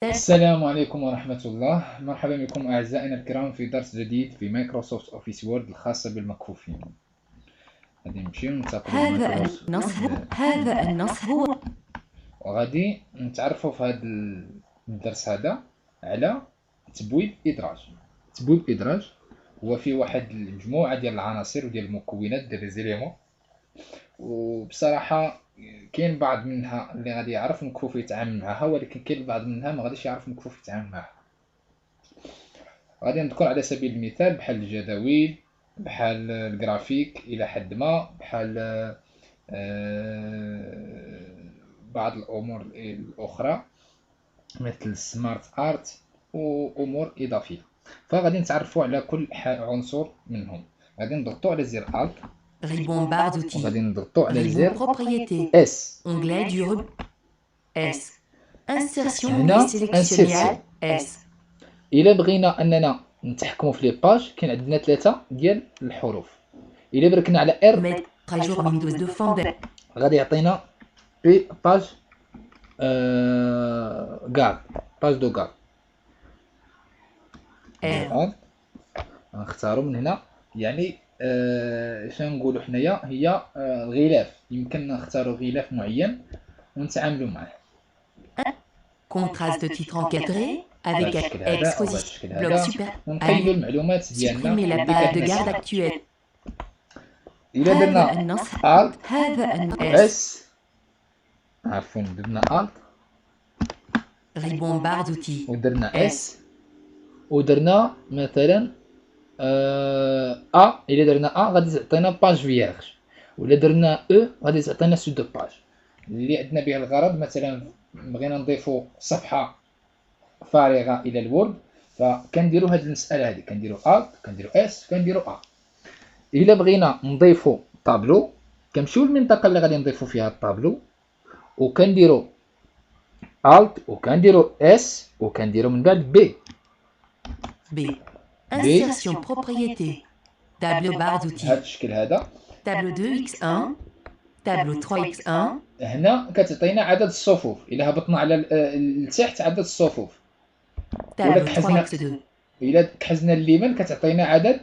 السلام عليكم ورحمة الله. مرحبا بكم أعزائنا الكرام في درس جديد في مايكروسوفت أوفيس وورد الخاصة بالمكفوفين. غادي نمشيو ننتقلوا هذا النص هو وغادي نتعرفوا في هذا الدرس هذا على تبويب إدراج هو فيه واحد المجموعة ديال العناصر وديال المكونات ديال ريزيليمون، وبصراحة كاين بعض منها اللي غادي يعرف مكفوف يتعامل معها، ولكن كاين بعض منها ما غاديش يعرف مكفوف يتعامل معها. غادي نذكر على سبيل المثال بحال الجداول، بحال الجرافيك الى حد ما، بحال بعض الامور الاخرى مثل السمارت ارت وامور اضافيه. فغادي نتعرفوا على كل عنصر منهم. غادي نضغطوا على زر الت، Ribbon barre d'outils. وغادي نضغطوا على Ribbon زر propriété. اس. Onglet du S. Insertion هنا gris sélectionnée انسيرسيون. S. الا بغينا اننا نتحكموا في لي باج كاين عندنا 3 ديال الحروف. الا بركنا على ار Mettre à jour Windows de Fonder. غادي يعطينا باج كار، باج دو كار. R. نختاروا من هنا، يعني شنو نقولوا حنايا هي الغلاف. يمكن نختاروا غلاف معين ونتعاملوا معه. Contraste de titre encadré avec بالشكل هذا او exposition بالشكل bloc هذا، super. ونقيدوا المعلومات ديالنا Supprimer la اللي page de كتناسب. garde actuelle. الا هذا درنا النص الت هذا النص اس، عفوا درنا الت Ribbon barre d'outils. ودرنا اس ودرنا مثلا ا. الا درنا ا غادي تعطينا باج فيرج، ولا درنا او غادي تعطينا سود دو باج اللي عندنا به الغرض. مثلا بغينا نضيفوا صفحه فارغه الى الوورد، فكنديروا هذه المساله هذه، كنديروا الت، كنديروا اس، كنديروا ا. الا بغينا نضيفوا طابلو كنمشيو للمنطقه اللي غادي نضيفوا فيها الطابلو، وكنديروا الت وكنديروا اس وكنديروا من بعد بي. B. Insertion propriété. Tableau barre d'outils. بهذا الشكل هذا. Tableau 2x1. Tableau 3x1. هنا كتعطينا عدد الصفوف. الا هبطنا على لتحت عدد الصفوف، Tableau كحزنا 3x2. الا كحزنا اليمين كتعطينا عدد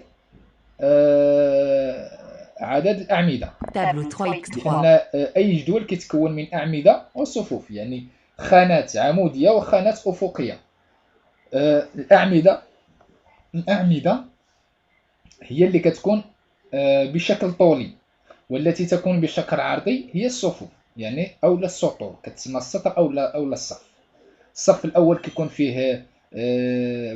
عدد الاعمده. Tableau 3x3. لان اي جدول كيتكون من اعمده وصفوف، يعني خانات عموديه وخانات افقيه. الاعمده هي اللي كتكون بشكل طولي، والتي تكون بشكل عرضي هي الصفوف، يعني اولا السطور كتسمى السطر اولا الصف. الصف الاول كيكون فيه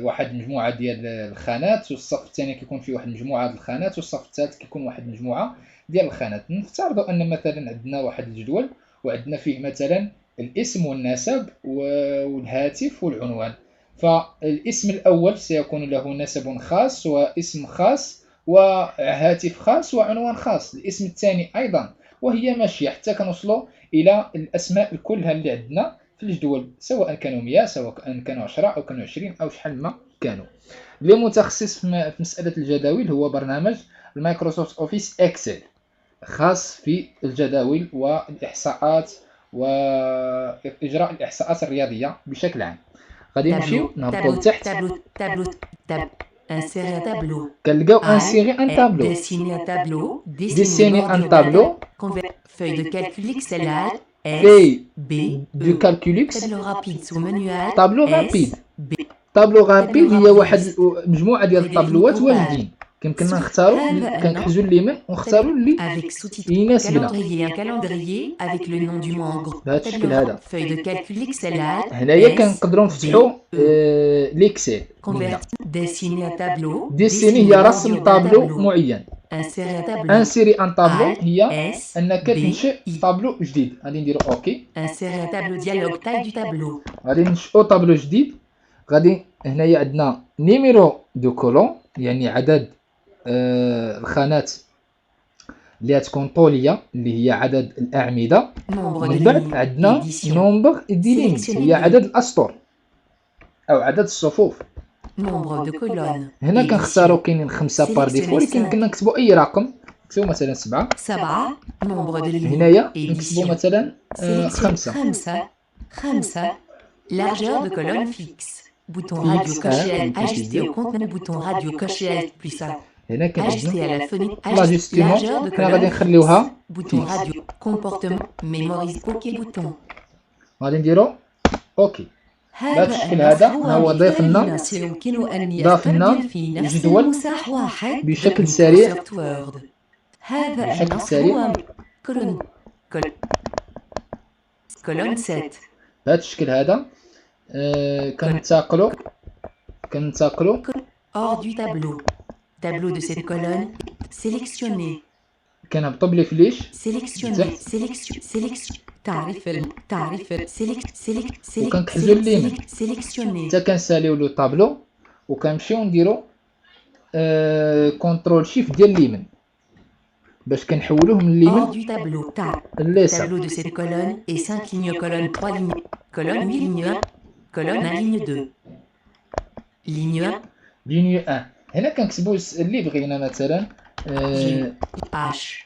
واحد المجموعه ديال الخانات، والصف الثاني كيكون فيه واحد المجموعه ديال الخانات، والصف الثالث كيكون واحد المجموعه ديال الخانات. نفترضوا ان مثلا عندنا واحد الجدول وعندنا فيه مثلا الاسم والنسب والهاتف والعنوان. فالاسم الاول سيكون له نسب خاص واسم خاص وهاتف خاص وعنوان خاص. الاسم الثاني ايضا، وهي ماشيه حتى كنوصلوا الى الاسماء كلها اللي عندنا في الجدول، سواء كانوا 100 سواء كانوا 10 او كانوا 20 او شحال ما كانوا. اللي متخصص في مساله الجداول هو برنامج المايكروسوفت اوفيس اكسل، خاص في الجداول والاحصاءات واجراء الاحصاءات الرياضيه بشكل عام. غادي نمشيو نهبطوا لتحت، Insérer un tableau. كنلقاو انسيري ان تابلو. Dessiner un tableau. Dessiner un tableau. Feuille de calcul XLR. Feuille B. du calculux. Tableau rapide sous menu A. طابلو رابيد. طابلو رابيد هي واحد مجموعه ديال الطابلوات واجدين، كيمكننا نختاروا كنحجزوا اليمين ونختاروا اللي يناسبنا. Un calendrier avec le nom du mois en gros. بهذا الشكل هذا. Feuille de calcul XLR. هنايا كنقدروا نفتحوا ليكسيل. Dessiner un tableau. ديسيني هي رسم طابلو معين. Insérer un tableau. انسيري ان طابلو هي انك تنشئ طابلو جديد. غادي نديروا اوكي. Insérer un tableau dialogue taille du tableau. غادي ننشئوا طابلو جديد. غادي هنايا عندنا نيميرو دو كولون، يعني عدد الخانات اللي تكون طوليه اللي هي عدد الاعمده. من بعد عندنا نومبر دي لينز هي عدد الاسطر او عدد الصفوف. هنا كنختاروا كاينين 5 بار ديفو، ولكن يمكننا نكتبوا اي رقم. نكتبوا مثلا 7. هنايا نكتبوا مثلا 5. Largeur de colonne fixe. Bouton Fixe, radio coché hein, L. comme tu Ajuster dis. au contenu. Bouton radio coché L puis ça. هنا كان Ajuster عندنا à la fenêtre. l'ajustement. Largeur de حنا غادي colonne نخليوها fixe. Bouton fixe. radio. Comportement. Mémorise. OK bouton. غادي نديرو اوكي. بهذا هذا الشكل النص هذا هو هو ضيف لنا مثال يمكن أن ضاف لنا يستبدل في نفس جدول المساح واحد بشكل ضمن سريع. مايكروسوفت وورد. هذا بشكل النص سريع. هو كولون 7. بهذا الشكل هذا كننتقلوا Hors du tableau. Tableau de cette colonne. Sélectionner. كنهبطوا بالفليش. Sélectionner. Sélection. وكنكحزوا اليمين. Sélectionner. حتى كنساليو لو طابلو وكنمشيو نديرو كونترول شيفت ديال اليمين باش كنحولوه من اليمين Hors du tableau. لليسار. Tableau de cette colonne et 5 lignes colonne 3 lignes. Colonne 8 ligne 1. Colonne 1 ligne 2. Ligne 1. لينيو 1. هنا كنكتبوا اللي بغينا مثلا G H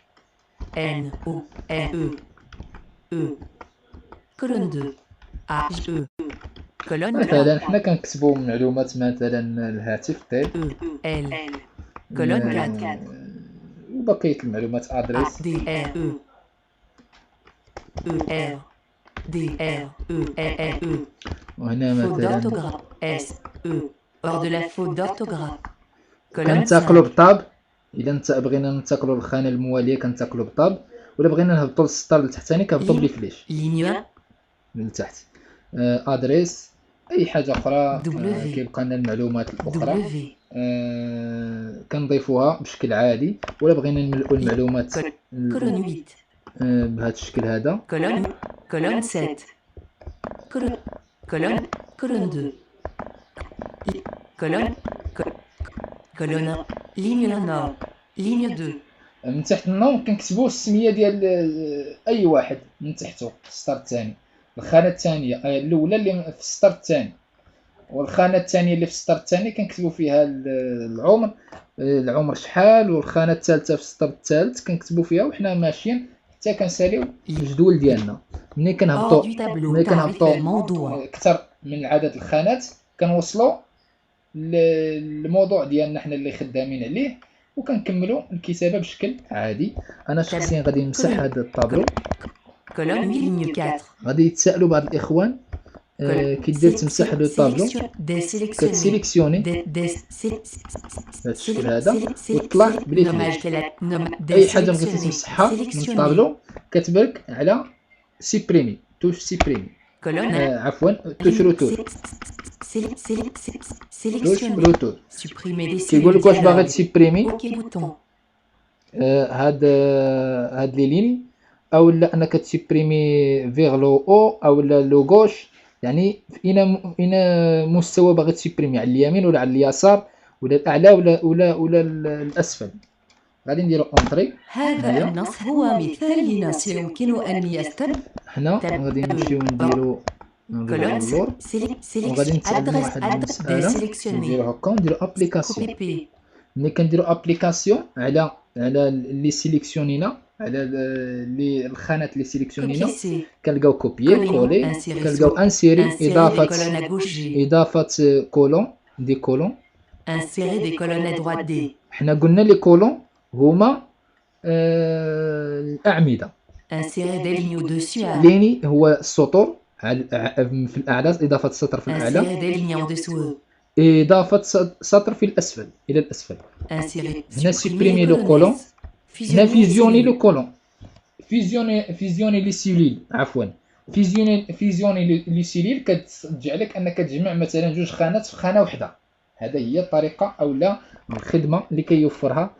N O N E E. Colonne 2. H E. Colonne 3. مثلا حنا كنكتبوا معلومات مثلا الهاتف طيب E L. Colonne 4. وبقية المعلومات A ادريس. D R E. E R D R E R E. وهنا Faute مثلا d'orthographe. S E. Hors de la faute d'orthographe. Colonne كننتقلوا 5. بطاب. اذا بغينا ننتقلوا للخانه المواليه كننتقلوا بطاب، ولا بغينا نهبطوا للسطر التحتاني كنهبطوا بالفليش Ligne 1. للتحت. ادريس اي حاجه اخرى W. كيبقى لنا المعلومات الاخرى W. كنضيفوها بشكل عادي، ولا بغينا نملؤوا المعلومات Colonne 8. بهذا الشكل هذا. Colonne 7. Colonne 2. Colonne 1. Ligne 1 nord. Ligne 2. من تحت النوم كنكتبوا السميه ديال اي واحد من تحته في السطر الثاني. الخانه الثانيه الاولى اللي في السطر الثاني، والخانه الثانيه اللي في السطر الثاني كنكتبوا فيها العمر شحال، والخانه الثالثه في السطر الثالث كنكتبوا فيها وحنا ماشيين حتى كنساليو الجدول ديالنا. ملي كنهبطوا اكثر من عدد الخانات كنوصلوا للموضوع ديالنا حنا اللي خدامين عليه وكنكملوا الكتابه بشكل عادي. انا شخصيا غادي نمسح هذا الطابلو. Colonne 8 ligne 4. غادي يتسائلوا بعض الاخوان كي دير تمسح لو طابلو كتسيليكسيوني بهذا الشكل هذا وتطلع بالفليش. اي حاجه بغيتي تمسحها من الطابلو كتبرك على سيبريمي، توش سيبريمي، عفوا توش روتور، توش روتور. كيقول لك واش باغي تسيبريمي هاد لي لين، او لا انك تسيبريمي فيغ لو او او لو غوش، يعني اين مستوى باغي تسيبريمي، على اليمين ولا على اليسار ولا الاعلى ولا الاسفل. غادي نديرو اونطري. هذا النص هو مثال لنص يمكن ان يستبدل. حنا غادي نمشيو نديرو اللور وغادي نتعلموا واحد المساله نديرو هكا ونديرو ابليكاسيون. ملي كنديرو ابليكاسيون على لي سيليكسيونينا، على الخانات اللي سيليكسيونينا كنلقاو كوبيي كولي، كنلقاو انسيري اضافه كولون دي كولون، انسيري دي كولون ا droite دي. حنا قلنا لي كولون هما الاعمده. انسيري دي لينيو دوسو. ليني هو السطور في الاعلى، اضافه سطر في الاعلى، انسيري دي لينيو ان دسو، اضافه سطر في الاسفل الى الاسفل. هنا سيبريمي لو كولون، هنا فيزيوني لو كولون، فيزيوني لي سيلول، عفوا فيزيوني لي سيلول كتجعلك انك تجمع مثلا جوج خانات في خانه واحده. هذا هي الطريقه او لا الخدمه اللي كيوفرها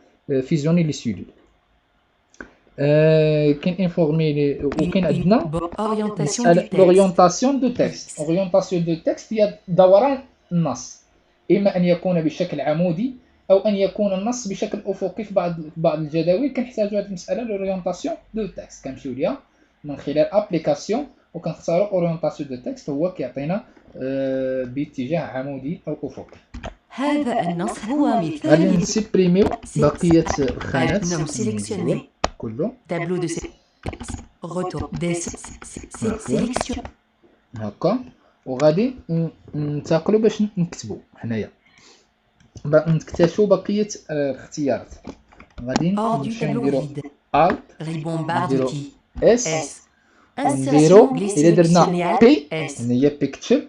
فيزيوني لي سيلول. كاين انفورمي وكاين عندنا اورينتاسيون دو تكست. اورينتاسيون دو تكست هي دوران النص، اما ان يكون بشكل عمودي او ان يكون النص بشكل افقي. في بعض الجداول كنحتاجوا هذه المساله لورينتاسيون دو تكست، كنمشيو ليها من خلال ابليكاسيون وكنختاروا اورينتاسيون دو تكست، هو كيعطينا باتجاه عمودي او افقي. هذا النص هو مثال. غادي نسيبريميو بقيه الخانات كله. تابلو دو رetour دي سيليكسيون هكا وغادي ننتقلوا باش نكتبوا حنايا نكتشفوا بقيه الاختيارات. غادي Hors du نمشيو tableau نديروا vide. Alt Ribbon barre نديروا d'outils. S S. نديروا Insertion glissée الا درنا sélectionnée. P S. هي picture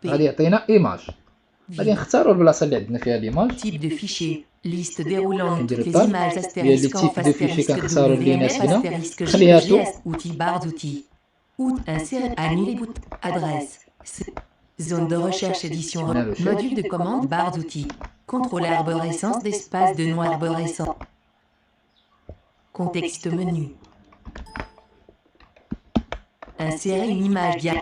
P. غادي يعطينا ايماج. غادي Vide. نختاروا البلاصه اللي عندنا فيها ليماج. Type de fichier. Liste déroulante. نديروا Les طال images ديال لي astérisque تيب en دو فيشي astérisque كنختاروا اللي WMF يناسبنا. astérisque خليها تو JPGS. Outils barre d'outils. Insérer. Annuler bouton. Adresse. Zone de recherche édition. Module de commande barre d'outils. Contrôle arborescence d'espace de nom arborescent. Contexte menu. Insérer une image dia.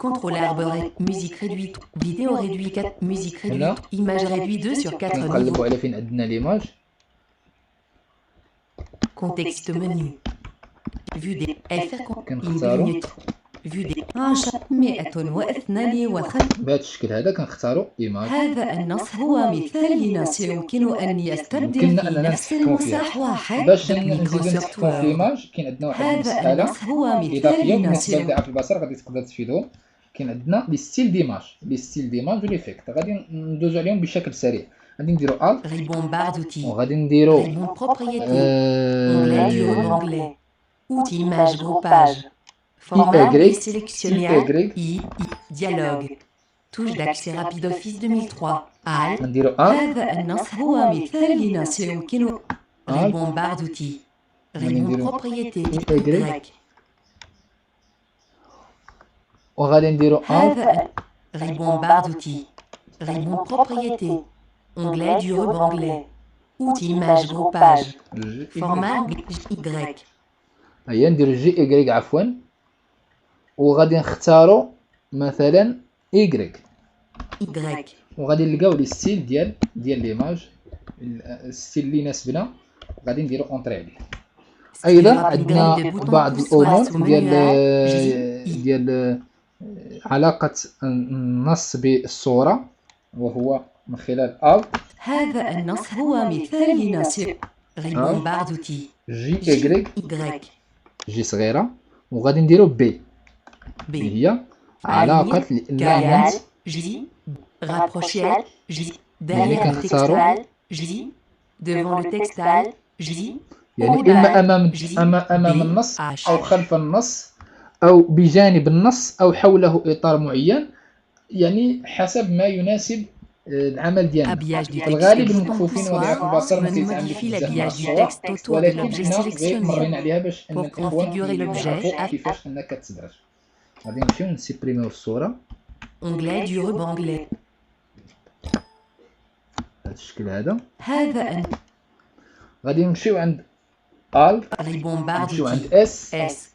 Contrôle arborescence. Musique réduite. Vidéo réduite 4. Musique réduite. Image réduite 2 sur 4 niveaux. كنقلبوا على فين عندنا ليماج. Contexte menu. Vue des FR. كنختاروا Vue des. 152 بهذا الشكل هذا كنختاروا ايماج. هذا النص هو مثال لنص يمكن أن يستبدل يمكننا في أننا نفس نتحكموا فيها. المساح واحد. باش نزيدو Microsoft نتحكموا في Word. الايماج كاين عندنا واحد هذا المساله النص هو مثال اضافيه لنص بالنسبه لضعاف البصر غادي تقدر تفيدهم. كاين عندنا لي ستيل ديماج وليفيكت غادي ندوزو عليهم بشكل سريع. غادي نديرو الت Ribbon barre d'outils. وغادي نديرو Ribbon propriété. Onglet du onglet. Outils image groupage. Format Y, sélectionné. Y. Dialogue. Touche d'accès rapide Office 2003. Alt. نديرو الت هذا النص هو مثال لنص يمكن Ribbon barre d'outils. Ribbon propriété. Y. وغادي نديرو الت هذا Ribbon barre d'outils. Ribbon propriété. Onglet du onglet. Outils image groupage. Format Y. هيا نديرو GY عفوا وغادي نختارو مثلا Y Y. وغادي نلقاو لي ستيل ديال ليماج الستيل اللي يناسبنا غادي نديرو اونطري عليه. ايضا عندنا بعض الامور ديال علاقه النص بالصوره وهو من خلال الت هذا النص هو مثال لنص Ribbon barre d'outils. GY Y. جي صغيره وغادي نديرو بي B. هي علاقه Gayal. J. Rapprocher. J. Derrière le textal. J. Devant le textal. J. يعني اما امام النص او خلف النص او بجانب النص او حوله اطار معين يعني حسب ما يناسب العمل ديالنا. Habillage du في الغالب texte. المكفوفين وضعاف البصر ما Menu كيتعاملوش modifie بزاف مع l'habillage du الصور texte autour de ولكن l'objet حنا غير مرينا sélectionné. عليها باش ان Pour الاخوان configurer l'objet, يعرفوا كيفاش انك كتدرج. غادي نمشيو نسيبريميو الصوره Onglet du onglet. بهذا الشكل هذا. هذا غادي نمشيو عند الت Ribbon barre نمشيو d'outils. عند اس S.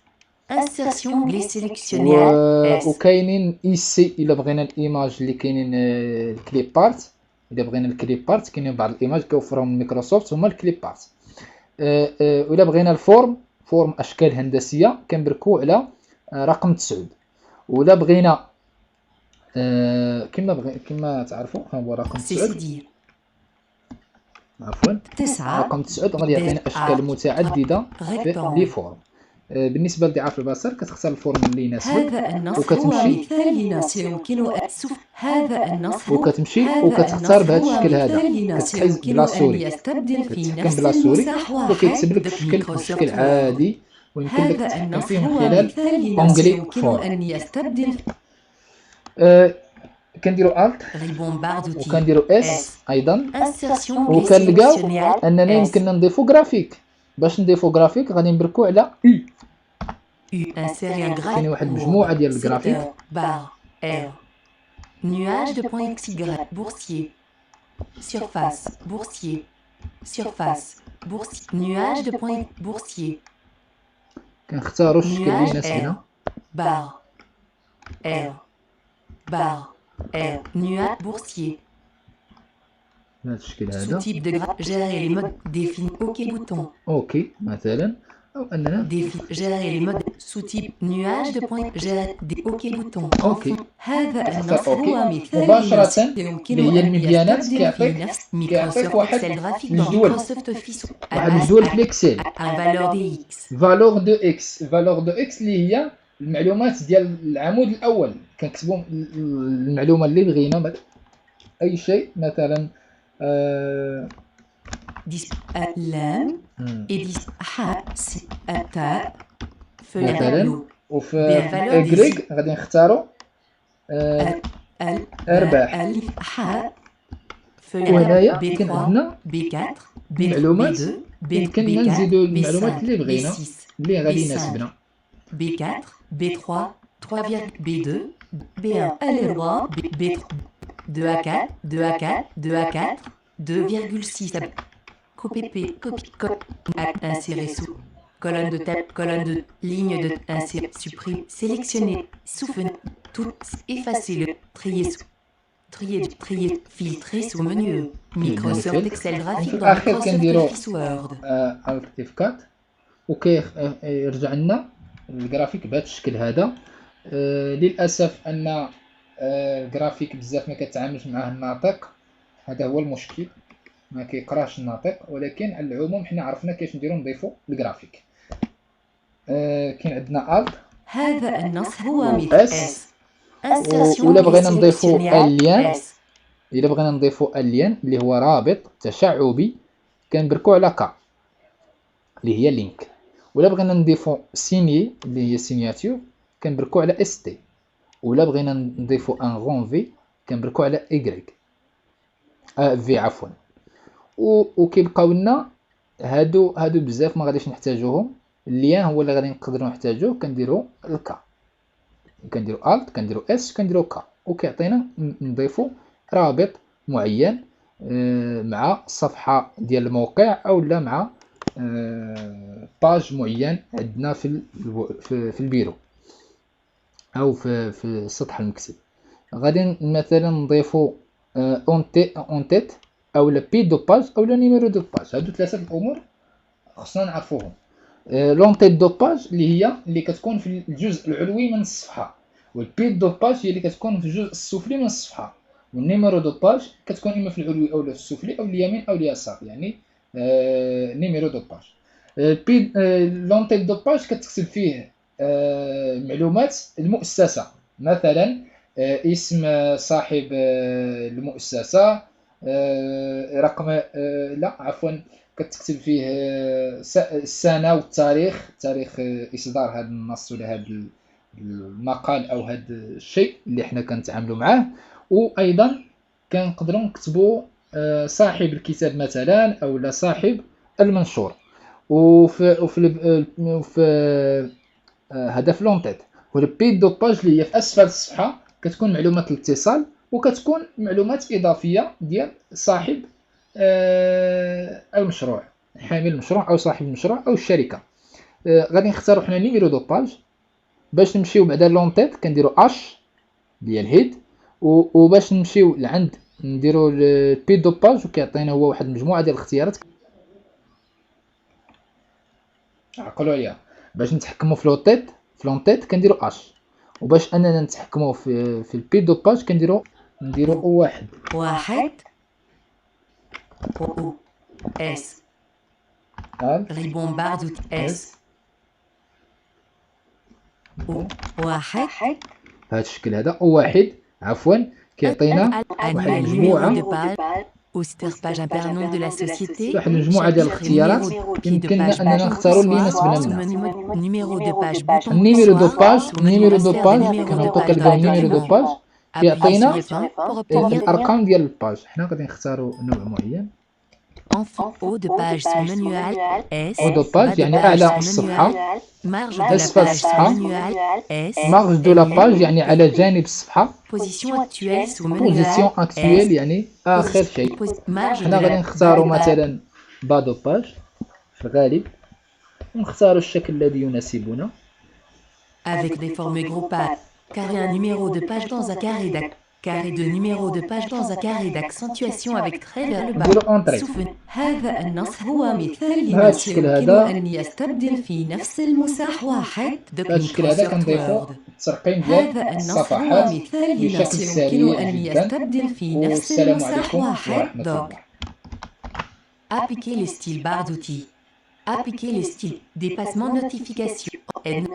Insertion onglet sélectionné. S. وكاينين ايسي الا بغينا الايماج اللي كاينين الكليب بارت. الا بغينا الكليب بارت كاينين بعض الايماج كيوفرهم مايكروسوفت هما الكليب بارت. ولا بغينا الفورم اشكال هندسيه كنبركو على رقم 9. ولا بغينا كما تعرفوا ها هو رقم 9 CCD. عفوا 9 رقم 9 غادي يعطينا اشكال متعدده في لي فورم. بالنسبه لضعاف البصر كتختار الفورم اللي يناسبك هذا النص هو وكتمشي مثال لنص يمكن هذا النص هو وكتمشي هذا وكتختار النص بهذا هو الشكل هذا مثال لنص كتحيز يمكن بلا أن سوري يستبدل في كتحكم نفس بلا سوري المساح وكيكتب لك واحد. بشكل عادي ويمكن لك هذا تتحكم النص فيه من هو خلال مثال لنص اونجلي يمكن فورم. أن يستبدل كنديرو الت Ribbon barre d'outils. وكنديرو اس ايضا Insertion onglet وكنلقاو sélectionné. اننا S. يمكننا نضيفو جرافيك. باش نضيفو جرافيك غادي نبركو على U. Insérer un graphique. كاين واحد المجموعه ديال الجرافيك. Secteur. Barre. R. Nuage de points XY. Boursier. Surface. Boursier. Surface. Boursier. Nuage de points. Boursier. كنختاروا الشكل اللي Nuage يناسبنا. R. Barre. R. Barre. R. Nuage. Boursier. بهذا الشكل هذا. Sous-type de graphe. Gérer les modes. Définir. OK bouton. اوكي مثلا او اننا Gérer les modes. Sous-type nuage de point. Gère des OK boutons. اوكي هذا النص تختار اوكي هو مثال مباشرة لنص يمكن اللي هي أن المديانات يستبدل كيعطيك في نفس كيعطيك Microsoft واحد Excel graphique dans الجدول Microsoft Office. واحد الجدول في الاكسل Un valeur de X. فالور دو اكس فالور دو اكس اللي هي المعلومات ديال العمود الاول كنكتبوا المعلومه اللي بغينا اي شيء مثلا Dis لام et dis ha si تاء feuille à مثلا tableau. وفي Bien, valeur اكريك غادي نختاروا ارباح ألف حاء Feuille à وهنايا tableau. كاين B3, عندنا B4, المعلومات B2, يمكننا B4, نزيدوا المعلومات B5, اللي بغينا B6, اللي غادي B5, يناسبنا B4, B3, 3, B2, B1, allez voir B3, 2 à 4, 2 à 4, 2 à 4, 2,6. Copier, insérer sous. Colonne de table, colonne de ligne de insérer, supprimer, sélectionner, sous fenêtre, tout, effacer le, trier, filtrer sous menu. Microsoft Excel graphique dans الأخير Microsoft كنديرو Office Word. الت اف 4 وكيرجع لنا الجرافيك بهذا الشكل هذا. للاسف ان الجرافيك بزاف ما كتعاملش معاه الناطق، هذا هو المشكل، ما كيقراش الناطق. ولكن على العموم حنا عرفنا كيفاش نديرو نضيفو الجرافيك. كاين عندنا الت هذا النص هو مثال اس ولا بغينا نضيفو اليان، الا بغينا نضيفو اليان اللي هو رابط تشعبي كنبركو على كا اللي هي لينك، ولا بغينا نضيفو سيني اللي هي سيناتور كنبركو على اس تي، ولا بغينا نضيفو ان غون في كنبركو على ايغريك في عفوا. وكيبقاو لنا هادو بزاف ما غاديش نحتاجوهم. الليان هو اللي غادي نقدروا نحتاجوه، كنديرو الكا، كنديرو الت، كنديرو اس، كنديرو كا، وكيعطينا نضيفو رابط معين مع صفحه ديال الموقع او لا مع باج معين عندنا في البيرو او في سطح المكتب. غادي مثلا نضيفو اون تيت او لا بي دو باج او لا نيميرو دو باج. هادو ثلاثه الامور خصنا نعرفوهم. لون تيت دو باج اللي كتكون في الجزء العلوي من الصفحه، والبي دو باج هي اللي كتكون في الجزء السفلي من الصفحه، والنيميرو دو باج كتكون اما في العلوي او في السفلي او اليمين او اليسار، يعني نيميرو دو باج. لون تيت دو باج كتكتب فيه معلومات المؤسسه، مثلا اسم صاحب المؤسسه، رقم لا عفوا كتكتب فيه السنه والتاريخ، تاريخ اصدار هذا النص ولا هذا المقال او هذا الشيء اللي حنا كنتعاملوا معاه. وايضا كنقدروا نكتبوا صاحب الكتاب مثلا او لا صاحب المنشور. وفي هذا في لونتيت. والبي دو باج اللي هي في اسفل الصفحه كتكون معلومات الاتصال، وكتكون معلومات اضافيه ديال صاحب المشروع، حامل المشروع او صاحب المشروع او الشركه. غادي نختاروا حنا نيميرو دو باج. باش نمشيو بعدا لونتيت كنديروا اش ديال هيد، وباش نمشيو لعند نديروا البي دو باج وكيعطينا هو واحد المجموعه ديال الاختيارات عقلوا عليها. باش نتحكموا في لونتيت كنديروا اش، وباش اننا نتحكموا في البي دو باج نديروا واحد O S ribon barre d'outils S واحد بهذا الشكل هذا. واحد عفوا كيعطينا واحد المجموعه page impérial de la société واحد المجموعه ديال الاختيارات يمكننا اننا نختاروا اللي يناسبنا منها. numéro de page bouton النيميرو دو باج numéro كنعطيو كنلقاو النيميرو دو باج كيعطينا pour obtenir الارقام ديال الباج. حنا غادي نختاروا نوع معين. Enfant haut de page sous manuel S. haut de page يعني أعلى الصفحة. Marge de la أسفل page sous الصفحة. manuel S. marge de la page يعني على جانب الصفحة. Position actuelle sous manuel position actuelle يعني آخر شيء. حنا غادي نختاروا مثلا bas de page في الغالب، ونختاروا الشكل الذي يناسبنا. Avec des formes groupées, carré un numéro de page dans un carré Carré de numéro de page dans un carré d'accentuation avec trait vers le bas. نديرو اونطري. Souffle. هذا النص هو مثال بهذا لنص الشكل يمكن هذا. أن يستبدل في نفس المساح واحد. بهذا الشكل هذا كنضيفو الترقيم هذا ديال النص هو الصفحات مثال بشكل لنص يمكن سريع أن جدا. يستبدل في نفس والسلام المساح عليكم واحد. ورحمة الله. Appliquer les styles barres d'outils. Appliquer les styles. Dépassement notification. Aide.